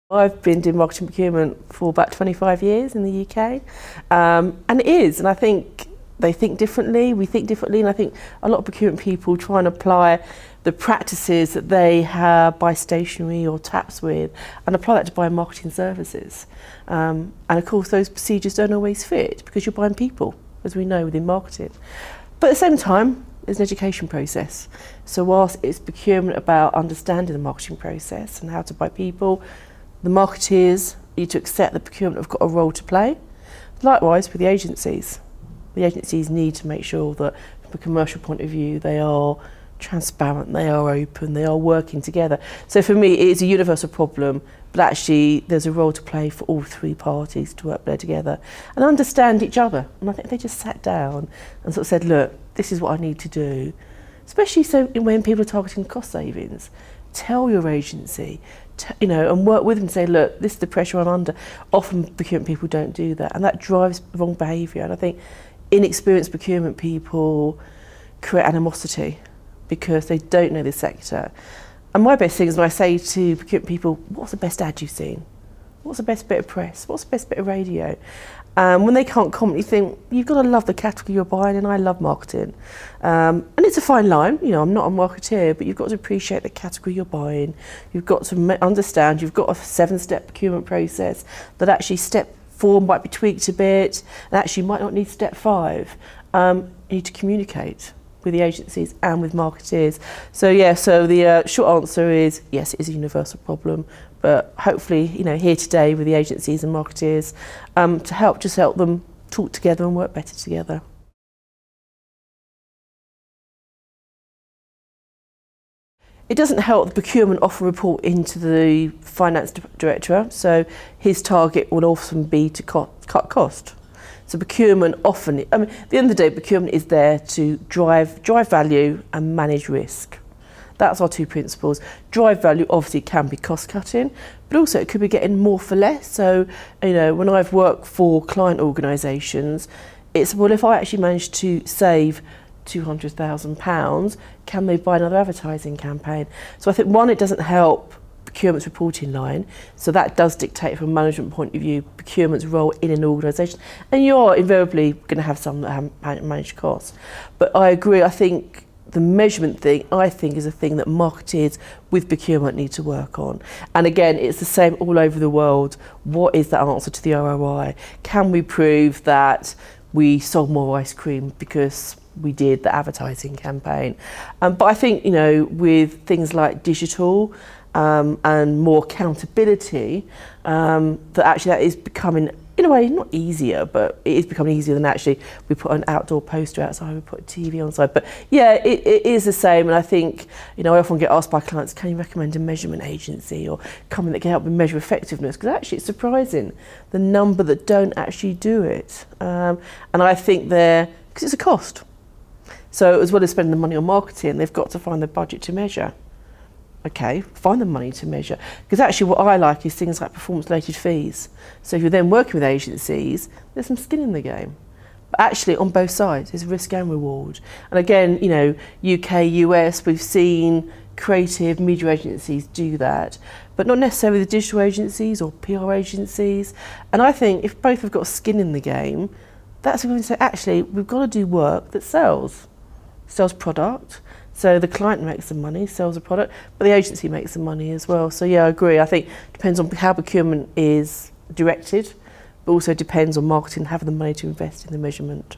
I've been doing marketing procurement for about 25 years in the UK, and it is, and I think they think differently, we think differently, and I think a lot of procurement people try and apply the practices that they buy stationery or taps with and apply that to buy marketing services. And of course those procedures don't always fit because you're buying people, as we know within marketing. But at the same time, it's an education process. So whilst it's procurement about understanding the marketing process and how to buy people, the marketeers need to accept that procurement have got a role to play. Likewise with the agencies. The agencies need to make sure that from a commercial point of view they are transparent, they are open, they are working together. So for me it is a universal problem, but actually there's a role to play for all three parties to work there together and understand each other. And I think they just sat down and sort of said, look, this is what I need to do. Especially so when people are targeting cost savings. Tell your agency, and work with them and say, look, this is the pressure I'm under. Often procurement people don't do that, and that drives wrong behaviour. And I think inexperienced procurement people create animosity because they don't know the sector. And my best thing is when I say to procurement people, what's the best ad you've seen? What's the best bit of press? What's the best bit of radio? When they can't comment, you think, you've got to love the category you're buying, and I love marketing. And it's a fine line, I'm not a marketeer, but you've got to appreciate the category you're buying. You've got to understand you've got a 7-step procurement process, that actually step 4 might be tweaked a bit, and actually might not need step 5. You need to communicate with the agencies and with marketeers. So yeah, so the short answer is, yes, it is a universal problem, but hopefully, here today with the agencies and marketeers to help them talk together and work better together. It doesn't help the procurement often report into the finance director, so his target will often be to cut cost. So procurement often, at the end of the day, procurement is there to drive value and manage risk. That's our 2 principles. Drive value obviously can be cost cutting, but also it could be getting more for less. So, when I've worked for client organisations, it's, well, if I actually manage to save £200,000, can they buy another advertising campaign? So I think, one, it doesn't help procurement's reporting line, so that does dictate from a management point of view procurement's role in an organisation, and you're invariably going to have some that haven't managed costs. But I agree, I think the measurement thing, is a thing that marketeers with procurement need to work on. And again, it's the same all over the world. What is the answer to the ROI? Can we prove that we sold more ice cream because we did the advertising campaign? But I think, with things like digital and more accountability, that is becoming, in a way, not easier, but it is becoming easier than actually we put an outdoor poster outside, we put a TV on side. But yeah, it is the same. And I think, I often get asked by clients, can you recommend a measurement agency or company that can help me measure effectiveness? Because actually it's surprising the number that don't actually do it. And I think because it's a cost. So as well as spending the money on marketing, they've got to find the budget to measure. Okay, find the money to measure. Because actually what I like is things like performance-related fees. So if you're then working with agencies, there's some skin in the game. But actually on both sides, there's risk and reward. And again, UK, US, we've seen creative media agencies do that, but not necessarily the digital agencies or PR agencies. And I think if both have got skin in the game, that's when we say, actually, we've got to do work that sells product. So the client makes the money, sells the product, but the agency makes the money as well. So yeah, I agree. I think it depends on how procurement is directed, but also depends on marketing having the money to invest in the measurement.